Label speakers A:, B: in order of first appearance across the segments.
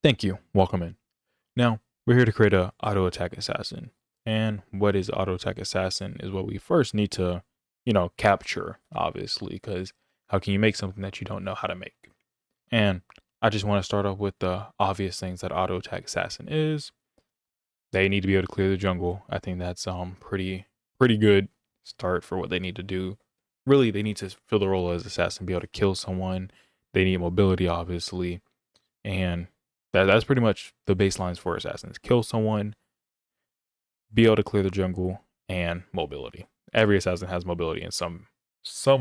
A: Thank you. Welcome in. Now, we're here to create a auto attack assassin. And what is auto attack assassin is what we first need to, capture, obviously, because how can you make something that you don't know how to make? And I just want to start off with the obvious things that auto attack assassin is. They need to be able to clear the jungle. I think that's pretty good start for what they need to do. Really, they need to fill the role as assassin, be able to kill someone. They need mobility, obviously, and that's pretty much the baselines for assassins. Kill someone, be able to clear the jungle, and mobility. Every assassin has mobility in some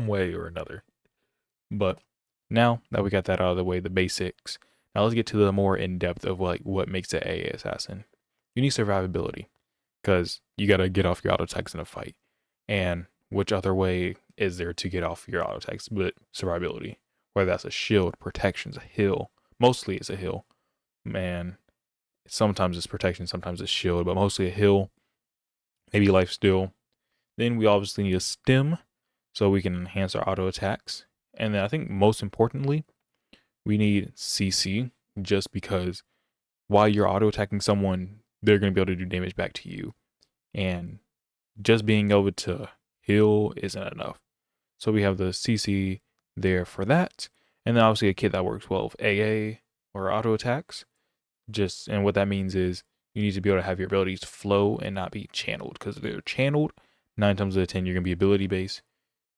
A: way or another. But now that we got that out of the way, the basics. Now let's get to the more in depth of like what makes an AA assassin. You need survivability because you got to get off your auto attacks in a fight. And which other way is there to get off your auto attacks but survivability? Whether that's a shield, protections, a heal. Mostly it's a heal. Man, sometimes it's protection, sometimes it's shield, but mostly a heal, maybe life steal. Then we obviously need a stem so we can enhance our auto attacks. And then I think most importantly, we need CC just because while you're auto attacking someone, they're going to be able to do damage back to you. And just being able to heal isn't enough. So we have the CC there for that. And then obviously a kit that works well with AA or auto attacks. And what that means is you need to be able to have your abilities flow and not be channeled, because if they're channeled, 9 times out of 10 you're going to be ability based,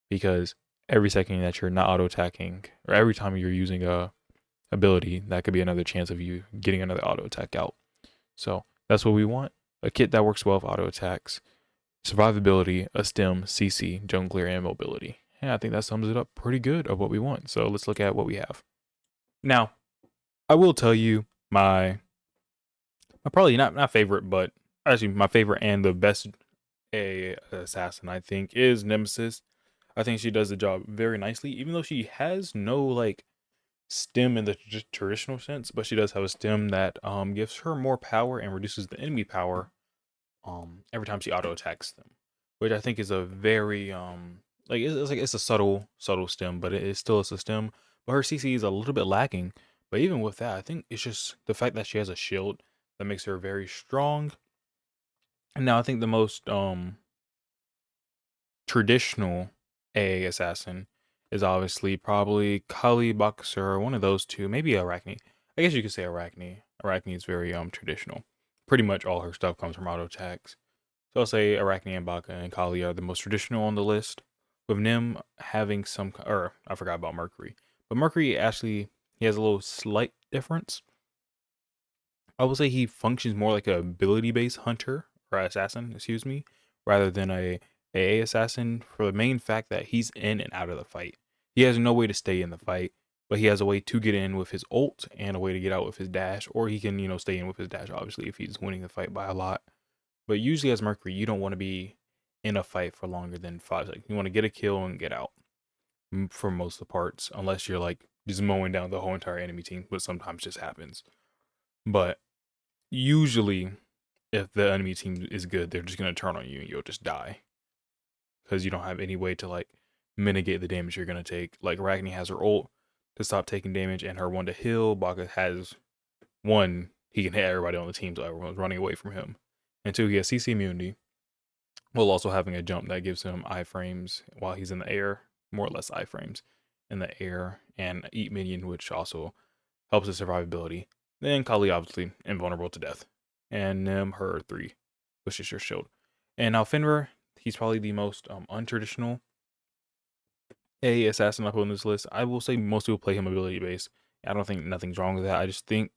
A: because every second that you're not auto attacking or every time you're using a ability, that could be another chance of you getting another auto attack out. So that's what we want: a kit that works well with auto attacks, survivability, a stem, CC, jungle clear, and mobility. And I think that sums it up pretty good of what we want. So let's look at what we have. Now, I will tell you my probably not favorite, but actually my favorite and the best a assassin I think is Nemesis. I think she does the job very nicely, even though she has no like stem in the traditional sense, but she does have a stem that gives her more power and reduces the enemy power every time she auto attacks them, which I think is a very it's a subtle stem, but it is still a stem. But her CC is a little bit lacking. But even with that, I think it's just the fact that she has a shield that makes her very strong. And now I think the most traditional AA assassin is obviously probably Kali, Boxer, one of those two, maybe Arachne. I guess you could say Arachne. Arachne is very traditional. Pretty much all her stuff comes from auto attacks. So I'll say Arachne and Baka and Kali are the most traditional on the list. With Nim having or I forgot about Mercury. But Mercury actually, he has a little slight difference. I will say he functions more like a ability based hunter or assassin, excuse me, rather than a AA assassin, for the main fact that he's in and out of the fight. He has no way to stay in the fight, but he has a way to get in with his ult and a way to get out with his dash, or he can, stay in with his dash, obviously, if he's winning the fight by a lot. But usually as Mercury, you don't want to be in a fight for longer than 5 seconds. You want to get a kill and get out for most of the parts, unless you're like just mowing down the whole entire enemy team, which sometimes just happens. But usually, if the enemy team is good, they're just going to turn on you and you'll just die because you don't have any way to like mitigate the damage you're going to take. Like Arachne has her ult to stop taking damage and her one to heal. Baka has one, he can hit everybody on the team, so everyone's running away from him. And two, he has CC immunity, while also having a jump that gives him iframes while he's in the air, more or less iframes in the air, and eat minion, which also helps his survivability. Then Kali, obviously invulnerable to death, and Nim her 3, which is your shield. And now Fenrir, he's probably the most untraditional A assassin I put on this list. I will say most people play him ability based. I don't think nothing's wrong with that. I just think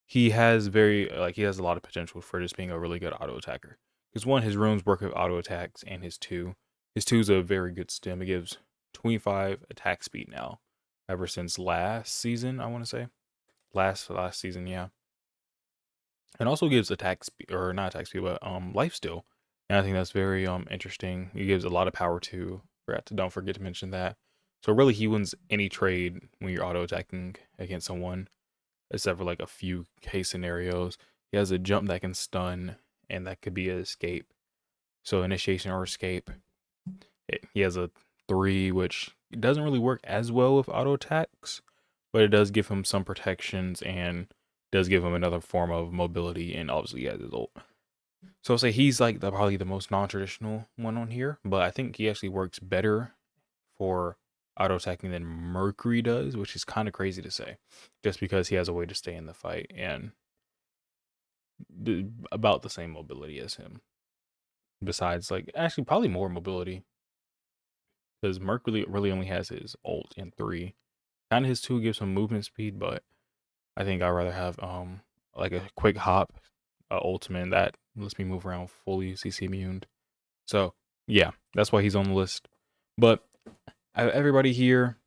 A: he has he has a lot of potential for just being a really good auto attacker. Because one, his runes work with auto attacks, and his two is a very good stem. It gives 25 attack speed now, ever since last season. I want to say last season, yeah. And also gives attack speed, or not attack speed, but life steal. And I think that's very interesting. He gives a lot of power to. Don't forget to mention that. So really, he wins any trade when you're auto attacking against someone, except for like a few case scenarios. He has a jump that can stun, and that could be an escape. So initiation or escape. He has a 3, which doesn't really work as well with auto attacks, but it does give him some protections and does give him another form of mobility, and obviously he has his ult. So I'll say he's like probably the most non-traditional one on here, but I think he actually works better for auto attacking than Mercury does, which is kind of crazy to say, just because he has a way to stay in the fight and about the same mobility as him. Besides, like, actually probably more mobility, because Mercury really only has his ult in 3. Kind of his 2 gives some movement speed, but I think I'd rather have like a quick hop ultimate that lets me move around fully CC immune. So yeah, that's why he's on the list. But everybody here,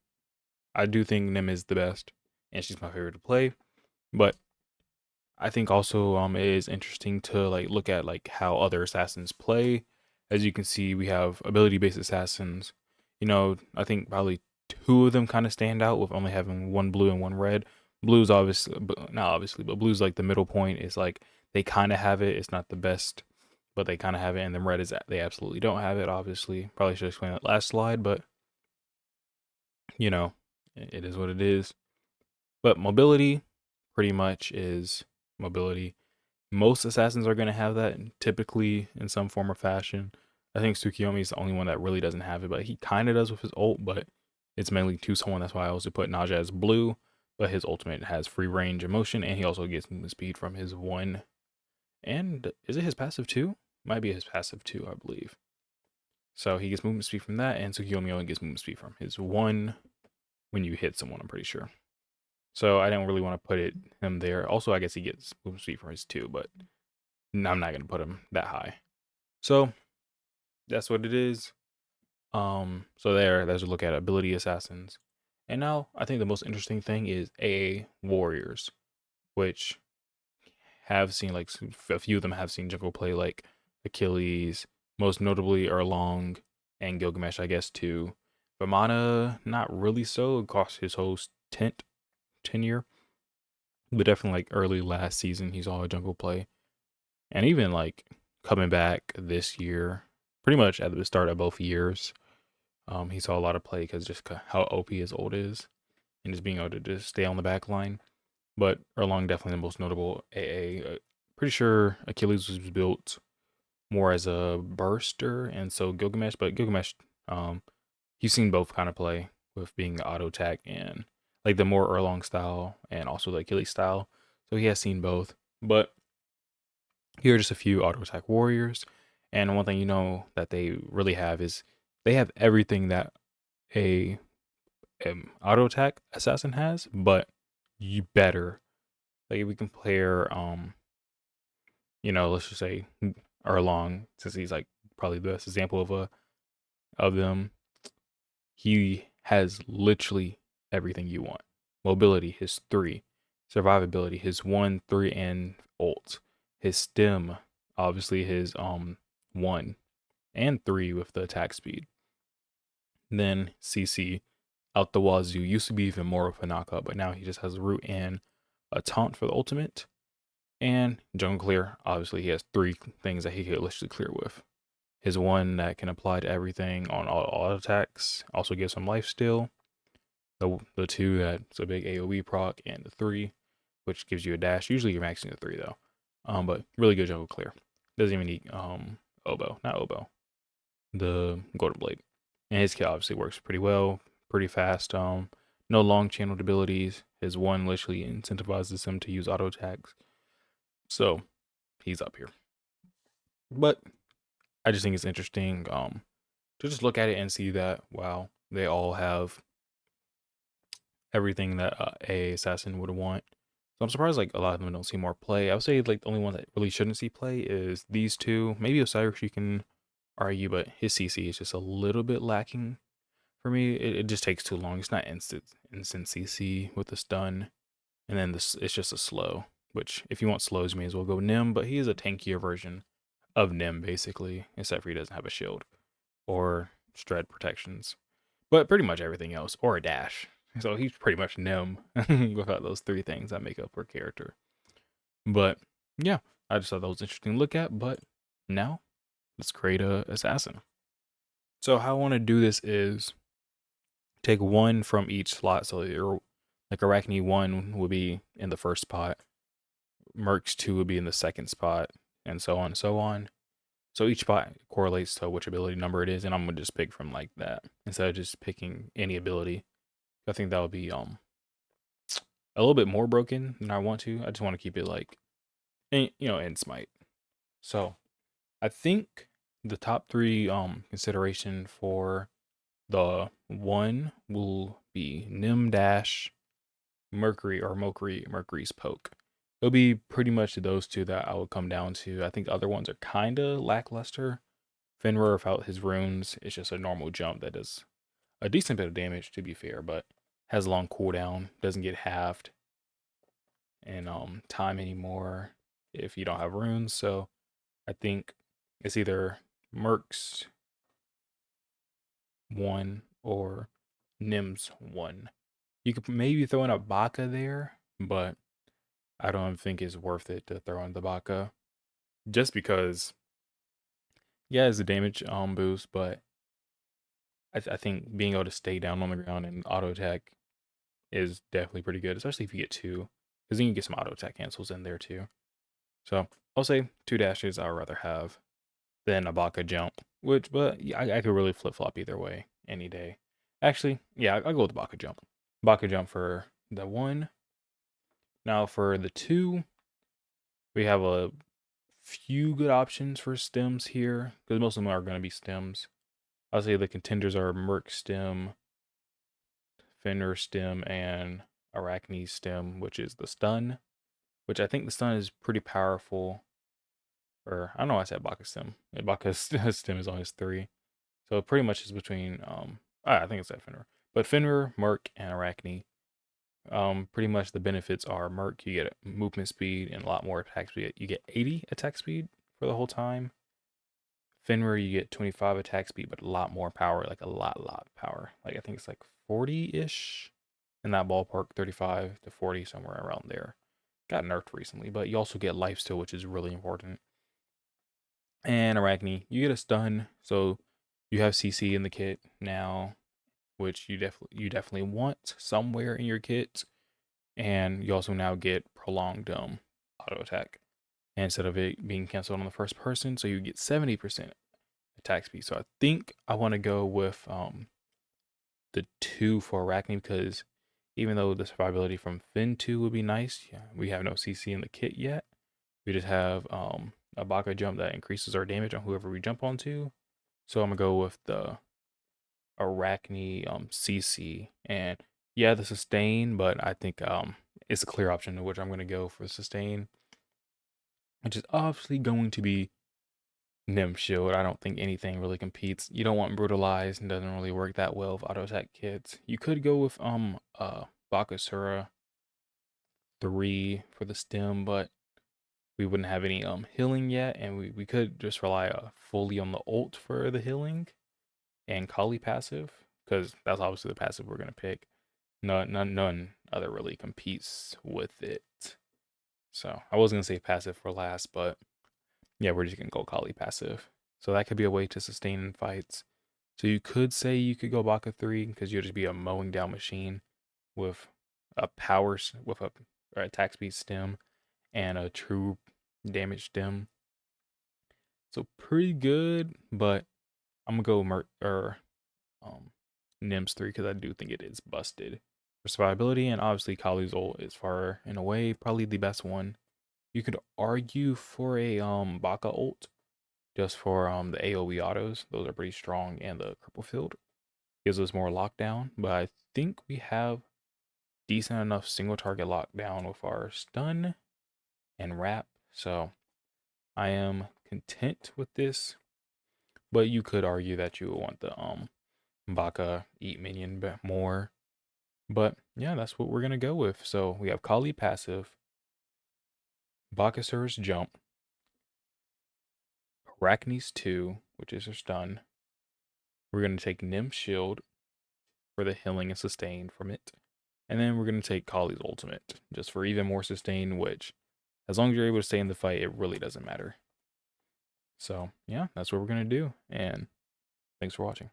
A: I do think Nim is the best, and she's my favorite to play. But I think also it is interesting to like look at like how other assassins play. As you can see, we have ability-based assassins. You know, I think probably 2 of them kind of stand out with only having 1 blue and 1 red. Blue's obviously, not obviously, but blue's like the middle point. Is like they kind of have it. It's not the best, but they kind of have it. And then red is they absolutely don't have it. Obviously, probably should explain that last slide, but you know, it is what it is. But mobility pretty much is mobility. Most assassins are going to have that typically in some form or fashion. I think Tsukiyomi is the only one that really doesn't have it, but he kind of does with his ult, but it's mainly 2 someone. That's why I also put Naja as blue, but his ultimate has free range of motion, and he also gets movement speed from his 1. And is it his passive 2? Might be his passive 2, I believe. So he gets movement speed from that, and Tsukiyomi only gets movement speed from his 1 when you hit someone, I'm pretty sure. So I don't really want to put him there. Also, I guess he gets movement speed from his 2, but I'm not going to put him that high. So that's what it is. So there's a look at ability assassins. And now I think the most interesting thing is AA warriors, which have seen like a few of them have seen jungle play, like Achilles, most notably Erlong and Gilgamesh, I guess too. Vamana, not really so. It cost his whole tenure, but definitely like early last season, he saw a jungle play, and even like coming back this year, pretty much at the start of both years, he saw a lot of play because just how OP his ult is, and just being able to just stay on the back line. But Erlong definitely the most notable AA. Pretty sure Achilles was built more as a burster, and so Gilgamesh. But Gilgamesh, you've seen both kind of play with being the auto attack and like the more Erlong style, and also the Achilles style. So he has seen both. But here are just a few auto attack warriors, and one thing you know that they really have is they have everything that a auto attack assassin has, but you better. Like if we compare let's just say Erlong, since he's like probably the best example of them, he has literally everything you want. Mobility, his 3. Survivability, his 1, 3, and ult. His stem, obviously his 1 and 3 with the attack speed. Then CC out the wazoo. Used to be even more of a knockout, but now he just has a root and a taunt for the ultimate. And jungle clear, obviously he has 3 things that he could literally clear with. His 1 that can apply to everything on all attacks, also gives some life steal. The 2 that's a big AoE proc, and the 3, which gives you a dash. Usually you're maxing the 3 though. But really good jungle clear. Doesn't even need not oboe. The golden blade. And his kit obviously works pretty well, pretty fast. No long channeled abilities. His 1 literally incentivizes him to use auto attacks. So he's up here. But I just think it's interesting to just look at it and see that, wow, they all have everything that a assassin would want. So I'm surprised like a lot of them don't see more play. I would say like the only one that really shouldn't see play is these 2. Maybe Osiris you can argue, but his CC is just a little bit lacking for me. It just takes too long. It's not instant CC with the stun, and then it's just a slow. Which if you want slows, you may as well go Nim. But he is a tankier version of Nim basically, except for he doesn't have a shield or Shred protections, but pretty much everything else, or a dash. So he's pretty much Nim without those 3 things that make up her character. But yeah, I just thought that was interesting to look at. But now let's create a assassin. So how I want to do this is take 1 from each slot. So you're like Arachne 1 would be in the first spot. Mercs 2 would be in the second spot, and so on and so on. So each spot correlates to which ability number it is, and I'm gonna just pick from like that instead of just picking any ability. I think that would be a little bit more broken than I want to. I just want to keep it like in Smite. So I think the top three consideration for the one will be Nim Dash, Mercury, or Mercury's Poke. It'll be pretty much those two that I would come down to. I think the other ones are kind of lackluster. Fenrir without his runes, it's just a normal jump that does a decent bit of damage, to be fair, but has a long cooldown, doesn't get halved in time anymore if you don't have runes. So I think it's either Mercs 1 or Nims 1. You could maybe throw in a Baka there, but I don't think it's worth it to throw in the Baka. Just because, yeah, it's a damage boost, but I think being able to stay down on the ground and auto attack is definitely pretty good, especially if you get two, because then you get some auto attack cancels in there too. So I'll say 2 dashes I'd rather have than a Baka jump, but yeah, I could really flip flop either way any day. Actually, yeah, I'll go with the Baka jump. Baka jump for the 1. Now for the 2, we have a few good options for stems here, because most of them are going to be stems. I'll say the contenders are Merc stem, Fenrir stem, and Arachne stem, which is the stun, which I think the stun is pretty powerful. Or I don't know why I said Baka stem. Baka stem is always 3. So it pretty much is between I think it's that Fenrir. But Fenrir, Merc, and Arachne. Pretty much the benefits are Merc, you get movement speed and a lot more attack speed. You get 80 attack speed for the whole time. Fenrir, you get 25 attack speed, but a lot more power, like a lot power. Like I think it's like 40-ish in that ballpark, 35 to 40, somewhere around there. Got nerfed recently, but you also get lifesteal, which is really important. And Arachne, you get a stun, so you have CC in the kit now, which you definitely want somewhere in your kit. And you also now get prolonged auto attack instead of it being canceled on the first person, so you get 70% attack speed. So I think I want to go with the 2 for Arachne, because even though the survivability from Fin 2 would be nice, yeah, we have no CC in the kit yet. We just have a Baka jump that increases our damage on whoever we jump onto. So I'm gonna go with the Arachne CC, and yeah, the sustain, but I think it's a clear option to which I'm gonna go for sustain, which is obviously going to be Nim Shield. I don't think anything really competes. You don't want Brutalize, and doesn't really work that well with auto attack kits. You could go with Bakasura 3 for the stem, but we wouldn't have any healing yet, and we could just rely fully on the ult for the healing and Kali passive, because that's obviously the passive we're gonna pick. None other really competes with it. So I was gonna say passive for last, but yeah, we're just gonna go Kali passive. So that could be a way to sustain in fights. So you could say you could go Baka 3, because you'll just be a mowing down machine with a with a attack speed stem and a true damage stem. So pretty good, but I'm gonna go Nims 3, because I do think it is busted for survivability, and obviously Kali's ult is far and away probably the best one. You could argue for a Baka ult just for the AoE autos. Those are pretty strong, and the cripple field gives us more lockdown, but I think we have decent enough single target lockdown with our stun and wrap. So I am content with this, but you could argue that you would want the Baka eat minion more. But yeah, that's what we're gonna go with. So we have Kali passive, Bakasura's jump, Arachne's 2, which is her stun. We're gonna take Nim's shield for the healing and sustain from it. And then we're gonna take Kali's ultimate, just for even more sustain, which as long as you're able to stay in the fight, it really doesn't matter. So yeah, that's what we're gonna do. And thanks for watching.